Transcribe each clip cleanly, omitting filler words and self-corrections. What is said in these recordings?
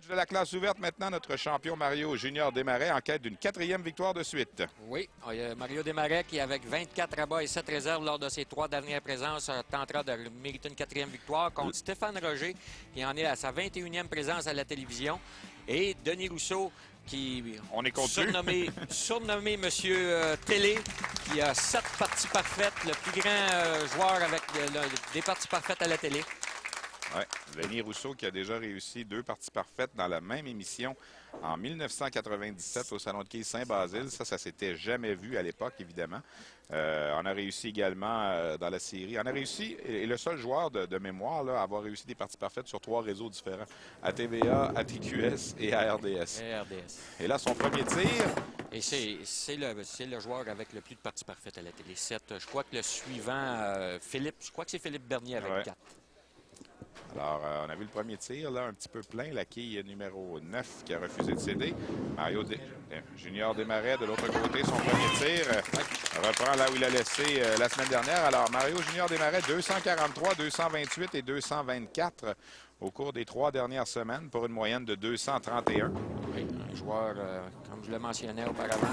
De la classe ouverte maintenant, notre champion Mario Junior Desmarais en quête d'une 4e victoire de suite. Oui, Mario Desmarais qui, avec 24 rabats et 7 réserves lors de ses 3 dernières présences, tentera de mériter une 4e victoire contre Stéphane Roger qui en est à sa 21e présence à la télévision. Et Denis Rousseau qui, on est surnommé Monsieur Télé, qui a 7 parties parfaites, le plus grand joueur avec des parties parfaites à la télé. Oui, Denis Rousseau qui a déjà réussi 2 parties parfaites dans la même émission en 1997 au Salon de quilles Saint-Basile. Ça s'était jamais vu à l'époque, évidemment. On a réussi également dans la série. On a réussi, et le seul joueur de mémoire là, à avoir réussi des parties parfaites sur 3 réseaux différents. À TVA, à TQS et à RDS. Et là, son premier tir. Et c'est le joueur avec le plus de parties parfaites à la télé. 7. Je crois que le suivant, c'est Philippe Bernier avec 4. Alors, on a vu le premier tir, là, un petit peu plein. La quille numéro 9 qui a refusé de céder. Mario Junior Desmarais, de l'autre côté, son premier tir. Reprend là où il a laissé la semaine dernière. Alors, Mario Junior Desmarais, 243, 228 et 224 au cours des 3 dernières semaines pour une moyenne de 231. Oui, un joueur, comme je le mentionnais auparavant,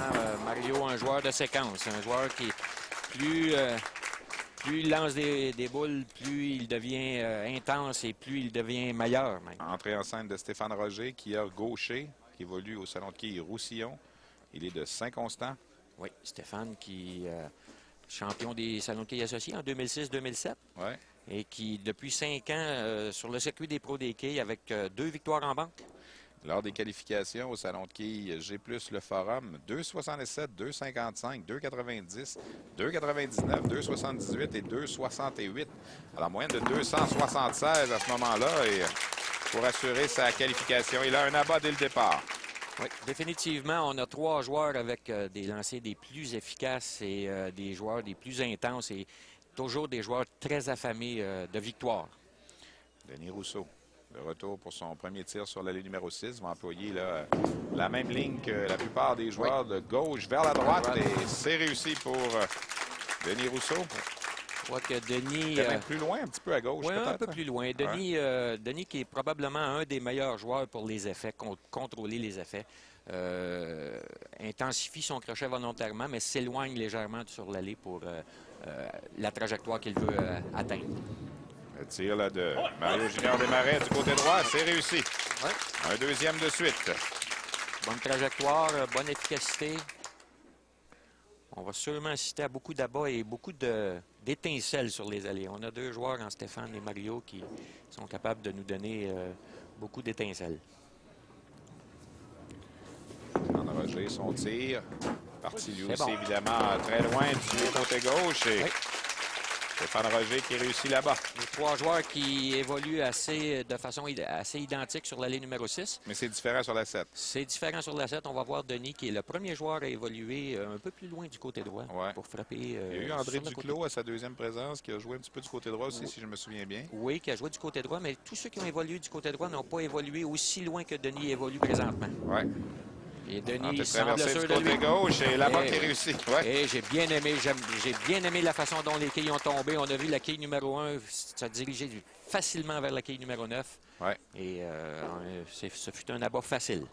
Mario, un joueur de séquence. Un joueur qui est plus il lance des boules, plus il devient intense et plus il devient meilleur. Même. Entrée en scène de Stéphane Roger, qui a gaucher, qui évolue au Salon de quilles Roussillon. Il est de Saint-Constant. Oui, Stéphane qui champion des Salons de quilles associés en 2006-2007. Oui. Et qui, depuis 5 ans, sur le circuit des pros des quilles avec 2 victoires en banque. Lors des qualifications au Salon de quilles G+, le Forum, 2,67, 2,55, 2,90, 2,99, 2,78 et 2,68. Alors, moyenne de 276 à ce moment-là et pour assurer sa qualification. Il a un abat dès le départ. Oui, définitivement, on a 3 joueurs avec des lancers des plus efficaces et des joueurs des plus intenses et toujours des joueurs très affamés de victoire. Denis Rousseau. De retour pour son premier tir sur l'allée numéro 6. Va employer là, la même ligne que la plupart des joueurs de gauche vers la droite. Et c'est réussi pour Denis Rousseau. Je crois que Denis... même plus loin, un petit peu à gauche, oui, peut-être. Un peu plus loin. Denis qui est probablement un des meilleurs joueurs pour les effets, contrôler les effets. Intensifie son crochet volontairement, mais s'éloigne légèrement sur l'allée pour la trajectoire qu'il veut atteindre. Le tir là, de Mario Junior Desmarais du côté droit, c'est réussi. Ouais. Un deuxième de suite. Bonne trajectoire, bonne efficacité. On va sûrement assister à beaucoup d'abats et beaucoup d'étincelles sur les allées. On a 2 joueurs en Stéphane et Mario qui sont capables de nous donner beaucoup d'étincelles. Roger, son tir. Parti lui aussi, évidemment, très loin du côté gauche. Et Stéphane Roger qui réussit là-bas. Les 3 joueurs qui évoluent de façon assez identique sur l'allée numéro 6. Mais c'est différent sur la 7. C'est différent sur la 7. On va voir Denis qui est le premier joueur à évoluer un peu plus loin du côté droit pour frapper. Il y a eu André Duclos à sa 2e présence qui a joué un petit peu du côté droit aussi, si je me souviens bien. Oui, qui a joué du côté droit, mais tous ceux qui ont évolué du côté droit n'ont pas évolué aussi loin que Denis évolue présentement. Oui. Et Denis semble sûr de lui. Gauche et là-bas qui réussit. Ouais. Et j'ai bien aimé la façon dont les quilles ont tombé. On a vu la quille numéro 1 se diriger facilement vers la quille numéro 9. Ouais. Et ce fut un abat facile.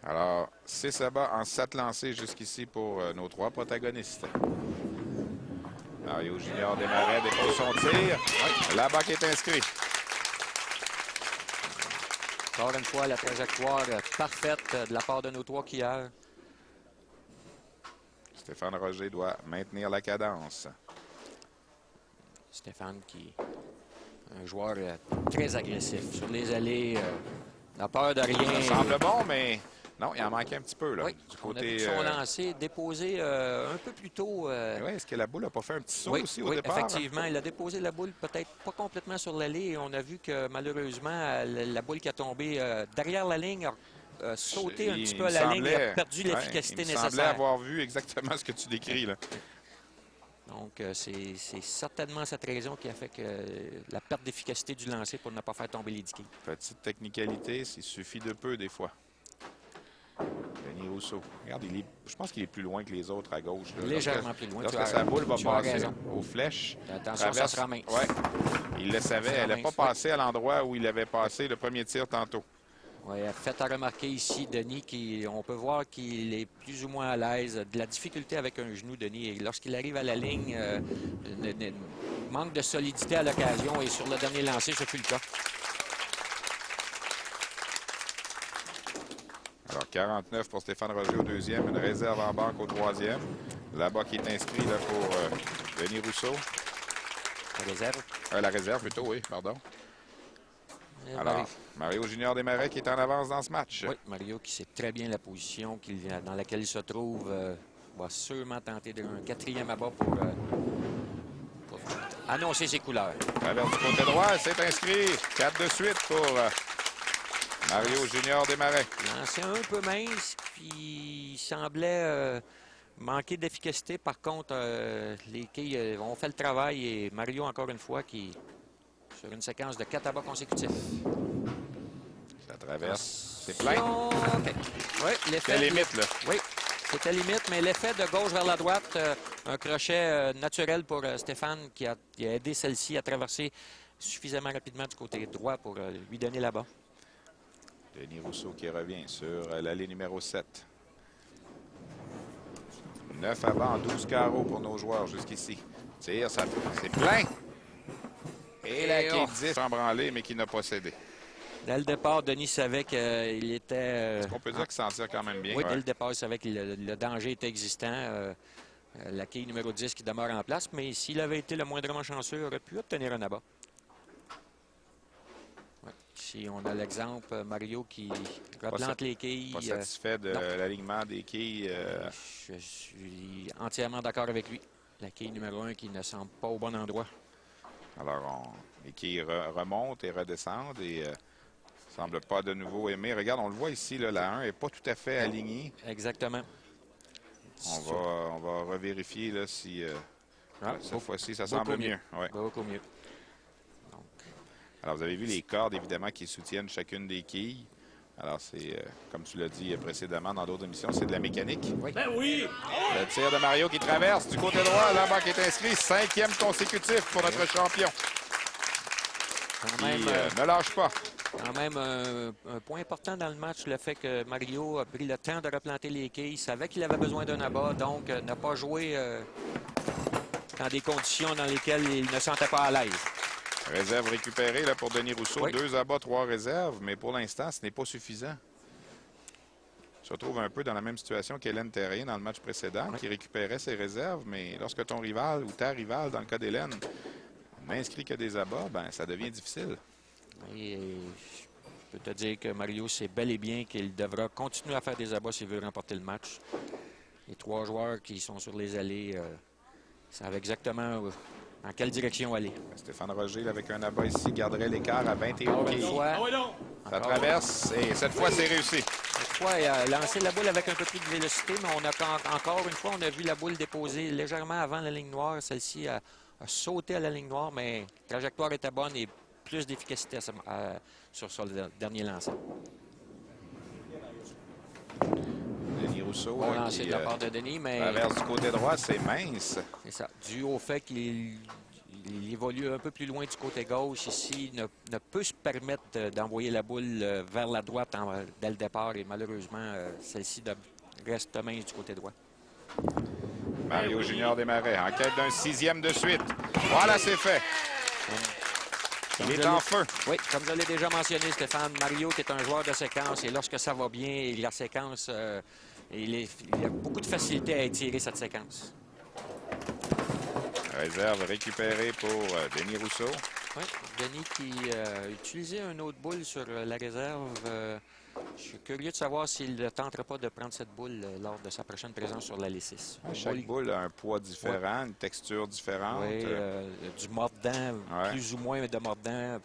Alors, 6 abats en 7 lancés jusqu'ici pour nos 3 protagonistes. Mario Junior Desmarais dépose son tir. Ouais. Là-bas qui est inscrit. Encore une fois, la trajectoire parfaite de la part de nos 3 quilleurs. Stéphane Roger doit maintenir la cadence. Stéphane qui est un joueur très agressif. Sur les allées, n'a peur de rien. Ça semble bon, mais non, il en manquait un petit peu. Là, oui, du côté, on a vu son lancé déposé un peu plus tôt. Oui, est-ce que la boule n'a pas fait un petit saut aussi au départ? Oui, effectivement. Il a déposé la boule peut-être pas complètement sur l'allée. Et on a vu que malheureusement, la boule qui a tombé derrière la ligne a sauté un petit peu à la ligne et a perdu l'efficacité nécessaire. Il semblait avoir vu exactement ce que tu décris là. Donc, c'est certainement cette raison qui a fait que la perte d'efficacité du lancer pour ne pas faire tomber les diquets. Petite technicalité, il suffit de peu des fois. Denis Rousseau. Regarde, je pense qu'il est plus loin que les autres à gauche. Là. Légèrement plus loin. Lorsque sa boule va passer aux flèches. Attention, ça sera mince. Ouais. Il le savait. Elle n'a pas passé à l'endroit où il avait passé le premier tir tantôt. Oui, fait à remarquer ici, Denis, on peut voir qu'il est plus ou moins à l'aise. De la difficulté avec un genou, Denis. Et lorsqu'il arrive à la ligne, manque de solidité à l'occasion. Et sur le dernier lancer, ce fut le cas. Alors, 49 pour Stéphane Roger au deuxième, une réserve en banque au troisième. Là-bas qui est inscrit là, pour Denis Rousseau. La réserve. La réserve plutôt, oui, pardon. Alors, Mario Junior Desmarais qui est en avance dans ce match. Oui, Mario qui sait très bien la position dans laquelle il se trouve. Va sûrement tenter un quatrième abat pour annoncer ses couleurs. Traverse du côté droit, c'est inscrit. 4 de suite pour Mario Junior Desmarais. Lancé un peu mince, puis il semblait manquer d'efficacité. Par contre, les quilles ont fait le travail et Mario, encore une fois, qui sur une séquence de 4 abats consécutifs. Ça traverse. C'est plein. Okay. Oui, l'effet. C'est limite, là. Oui, c'était limite, mais l'effet de gauche vers la droite, un crochet naturel pour Stéphane qui a aidé celle-ci à traverser suffisamment rapidement du côté droit pour lui donner là-bas. Denis Rousseau qui revient sur l'allée numéro 7. 9 abats en 12 carreaux pour nos joueurs jusqu'ici. Tire, c'est plein. Et la quille 10 embranlée, mais qui n'a pas cédé. Dès le départ, Denis savait qu'il était... Est-ce qu'on peut dire qu'il s'en tire quand même bien? Oui, dès le départ, il savait que le danger était existant. La quille numéro 10 qui demeure en place, mais s'il avait été le moindrement chanceux, il aurait pu obtenir un abat. Ouais. Ici, on a l'exemple, Mario qui replante les quilles. Pas satisfait de l'alignement des quilles. Je suis entièrement d'accord avec lui. La quille numéro 1 qui ne semble pas au bon endroit. Alors, les quilles remontent et redescendent et ne semblent pas de nouveau aimer. Regarde, on le voit ici, là, la 1 n'est pas tout à fait alignée. Exactement. On va revérifier là, si cette fois-ci, ça semble mieux. Ouais. Beaucoup mieux. Donc. Alors, vous avez vu les cordes, évidemment, qui soutiennent chacune des quilles. Alors, c'est, comme tu l'as dit précédemment dans d'autres émissions, c'est de la mécanique. Oui. Ben oui! Le tir de Mario qui traverse du côté droit. Là-bas qui est inscrit. 5e consécutif pour notre champion. Même, ne lâche pas. Quand même un point important dans le match, le fait que Mario a pris le temps de replanter les quilles. Il savait qu'il avait besoin d'un abat, donc n'a pas joué dans des conditions dans lesquelles il ne se sentait pas à l'aise. Réserve récupérée là, pour Denis Rousseau. Oui. 2 abats, 3 réserves, mais pour l'instant, ce n'est pas suffisant. Il se retrouve un peu dans la même situation qu'Hélène Terrien dans le match précédent, qui récupérait ses réserves, mais lorsque ton rival ou ta rivale, dans le cas d'Hélène, n'inscrit que des abats, ben, ça devient difficile. Et je peux te dire que Mario sait bel et bien qu'il devra continuer à faire des abats s'il veut remporter le match. Les 3 joueurs qui sont sur les allées savent exactement en quelle direction aller. Stéphane Roger, avec un abat ici, garderait l'écart à 21 quilles. Ça traverse et cette fois, c'est réussi. Cette fois, il a lancé la boule avec un peu plus de vélocité, mais encore une fois, on a vu la boule déposer légèrement avant la ligne noire. Celle-ci a sauté à la ligne noire, mais la trajectoire était bonne et plus d'efficacité sur le dernier lancer. Denis Rousseau. Bon lancer de la part de Denis, mais... Traverse du côté droit, c'est mince. C'est ça. Dû au fait qu'il évolue un peu plus loin du côté gauche ici, ne peut se permettre d'envoyer la boule vers la droite dès le départ. Et malheureusement, celle-ci reste mince du côté droit. Mario Junior Desmarais, en quête d'un 6e de suite. Voilà, c'est fait. Il est en feu. Oui, comme je l'ai déjà mentionné, Stéphane, Mario qui est un joueur de séquence et lorsque ça va bien, la séquence, il a beaucoup de facilité à étirer cette séquence. Réserve récupérée pour Denis Rousseau. Oui, Denis qui a utilisé un autre boule sur la réserve. Je suis curieux de savoir s'il ne tenterait pas de prendre cette boule lors de sa prochaine présence sur l'allée 6. Chaque boule a un poids différent, une texture différente. Oui, du mordant, plus ou moins de mordant.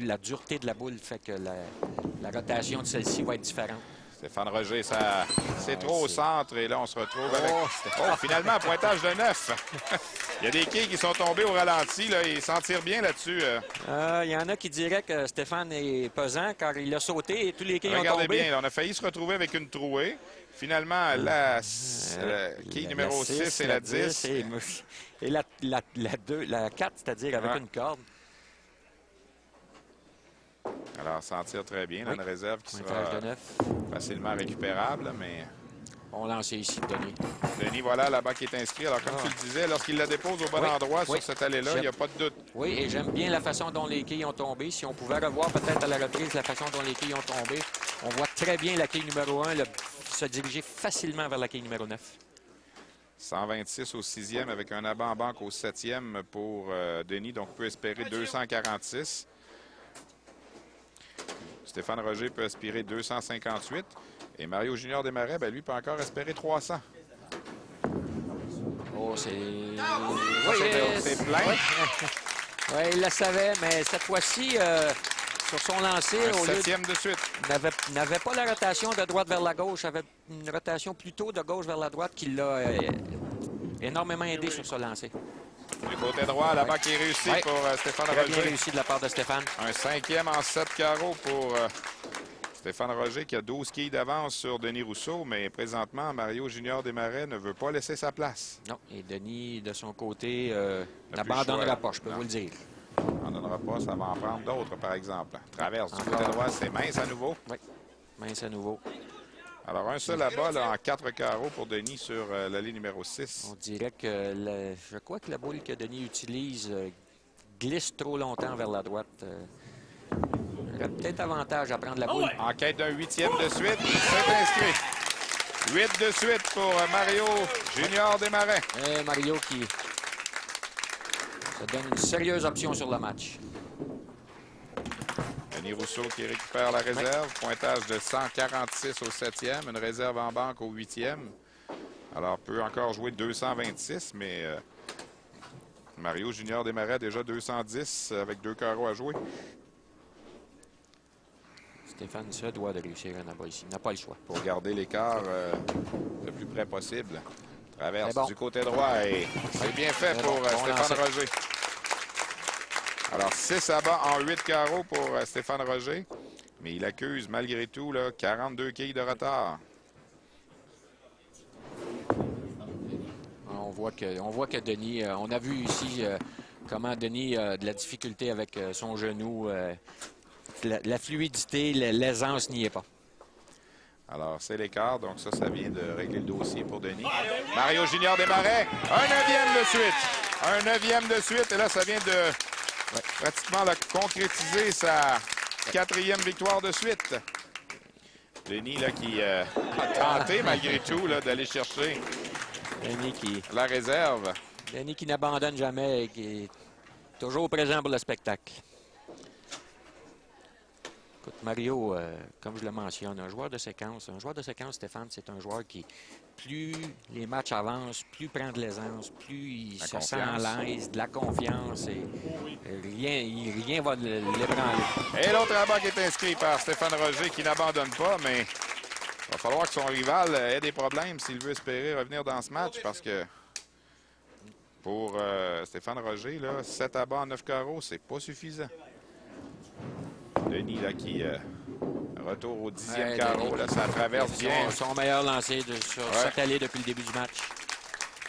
La dureté de la boule fait que la rotation de celle-ci va être différente. Stéphane Roger, c'est trop au centre et là, on se retrouve avec... finalement, pointage de 9. Il y a des quilles qui sont tombées au ralenti. Là, il s'en tire bien là-dessus. Il y en a qui diraient que Stéphane est pesant car il a sauté et tous les quilles ont tombé. Regardez bien, là, on a failli se retrouver avec une trouée. Finalement, la quille numéro 6 et la 10. Et la 4, c'est-à-dire avec une corde. Alors, s'en tire très bien. Oui. Une réserve qui Pointage sera de 9. facilement récupérable, mais... On lance ici, Denis. Denis, voilà, là-bas qui est inscrit. Alors, comme tu le disais, lorsqu'il la dépose au bon Oui, endroit oui. sur cette allée-là, il n'y a pas de doute. Oui, et j'aime bien la façon dont les quilles ont tombé. Si on pouvait revoir peut-être à la reprise la façon dont les quilles ont tombé, on voit très bien la quille numéro 1 se diriger facilement vers la quille numéro 9. 126 au 6e avec un abat en banque au 7e pour Denis. Donc, peut espérer 246. Stéphane Roger peut aspirer 258. Et Mario Junior Desmarais, ben, lui, peut encore espérer 300. Oh, c'est... C'est plein. Oui, il le savait, mais cette fois-ci, sur son lancer, Un au lieu 7e de suite. n'avait pas la rotation de droite vers la gauche, avait une rotation plutôt de gauche vers la droite qui l'a énormément aidé sur ce lancer. Du côté droit, la balle qui est réussie Ouais. pour Stéphane Très bien Roger. réussi de la part de Stéphane. Un 5e en 7 carreaux pour Stéphane Roger qui a 12 quilles d'avance sur Denis Rousseau, mais présentement, Mario Junior Desmarais ne veut pas laisser sa place. Non, et Denis, de son côté, plus n'abandonnera choix. pas, je peux Non. vous le dire. On n'en donnera pas, ça va en prendre d'autres, par exemple. Traverse du Encore. côté droit, c'est mince à nouveau. Oui, mince à nouveau. Alors, un seul là-bas, là, en 4 carreaux pour Denis sur la ligne numéro 6. On dirait que je crois que la boule que Denis utilise glisse trop longtemps vers la droite. Il aurait peut-être avantage à prendre la boule. En quête d'un 8e de suite, c'est inscrit. 8 de suite pour Mario Junior Desmarais. Et Mario qui se donne une sérieuse option sur le match. Denis Rousseau qui récupère la réserve. Pointage de 146 au 7e. Une réserve en banque au 8e. Alors, peut encore jouer 226, mais Mario Junior Desmarais a déjà 210 avec 2 carreaux à jouer. Stéphane se doit de réussir un abat ici. Il n'a pas le choix. Pour garder l'écart le plus près possible. Traverse bon. du côté droit et c'est bien fait C'est pour bon. Bon Stéphane lancer. Roger. Alors, 6 abats en 8 carreaux pour Stéphane Roger. Mais il accuse malgré tout là, 42 quilles de retard. On voit que Denis, on a vu ici comment Denis a de la difficulté avec son genou. La fluidité, l'aisance n'y est pas. Alors, c'est l'écart. Donc, ça vient de régler le dossier pour Denis. Mario Junior Desmarais, un 9e de suite. Un 9e de suite. Et là, ça vient de pratiquement là, concrétiser sa 4e victoire de suite. Denis, là, qui a tenté, malgré tout, là, d'aller chercher la réserve. Denis qui n'abandonne jamais et qui est toujours présent pour le spectacle. Écoute, Mario, comme je le mentionne, un joueur de séquence, Stéphane, c'est un joueur qui, plus les matchs avancent, plus prend de l'aisance, plus il se sent à l'aise, de la confiance et rien va l'ébranler. Et l'autre abat qui est inscrit par Stéphane Roger qui n'abandonne pas, mais il va falloir que son rival ait des problèmes s'il veut espérer revenir dans ce match parce que pour Stéphane Roger, là, 7 abats en 9 carreaux, c'est pas suffisant. Denis là, qui retour au 10e carreau, là, ça traverse bien. Son meilleur lancé sur cette allée depuis le début du match.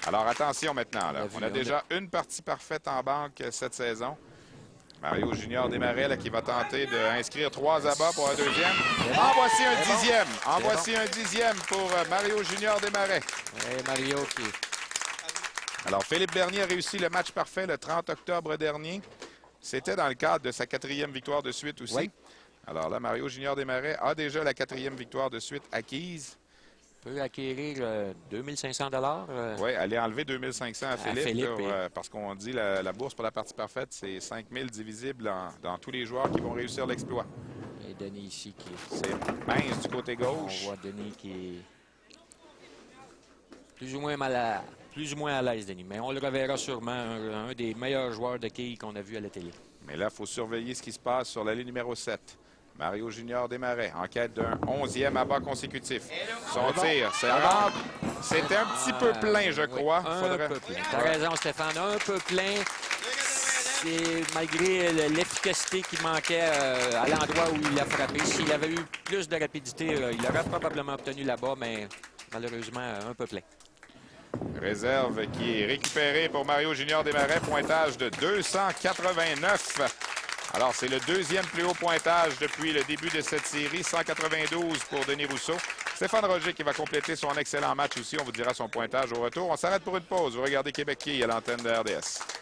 Alors attention maintenant, là. On a déjà une partie parfaite en banque cette saison. Mario Junior Desmarais là, qui va tenter d'inscrire 3 abats pour un deuxième. En voici un 10e. En voici un 10e pour Mario Junior Desmarais. Et Mario qui... Alors, Philippe Bernier a réussi le match parfait le 30 octobre dernier. C'était dans le cadre de sa 4e victoire de suite aussi. Oui. Alors là, Mario Junior Desmarais a déjà la 4e victoire de suite acquise. Peut acquérir 2500 Oui, aller enlever 2500 à Philippe, là, et... parce qu'on dit la bourse pour la partie parfaite, c'est 5000 divisibles dans tous les joueurs qui vont réussir l'exploit. Et Denis ici qui... C'est mince du côté gauche. On voit Denis qui est plus ou moins à l'aise, Denis. Mais on le reverra sûrement, un des meilleurs joueurs de quilles qu'on a vu à la télé. Mais là, il faut surveiller ce qui se passe sur la ligne numéro 7. Mario Junior Desmarais, en quête d'un 11e abat consécutif. Son tir, c'est rare. C'était un petit peu plein, je crois. Un peu plein. T'as raison, Stéphane. Un peu plein. C'est malgré l'efficacité qui manquait à l'endroit où il a frappé. S'il avait eu plus de rapidité, il aurait probablement obtenu là-bas, mais malheureusement, un peu plein. Réserve qui est récupérée pour Mario Junior Desmarais. Pointage de 289. Alors, c'est le deuxième plus haut pointage depuis le début de cette série. 192 pour Denis Rousseau. Stéphane Roger qui va compléter son excellent match aussi. On vous dira son pointage au retour. On s'arrête pour une pause. Vous regardez Québec qui à l'antenne de RDS.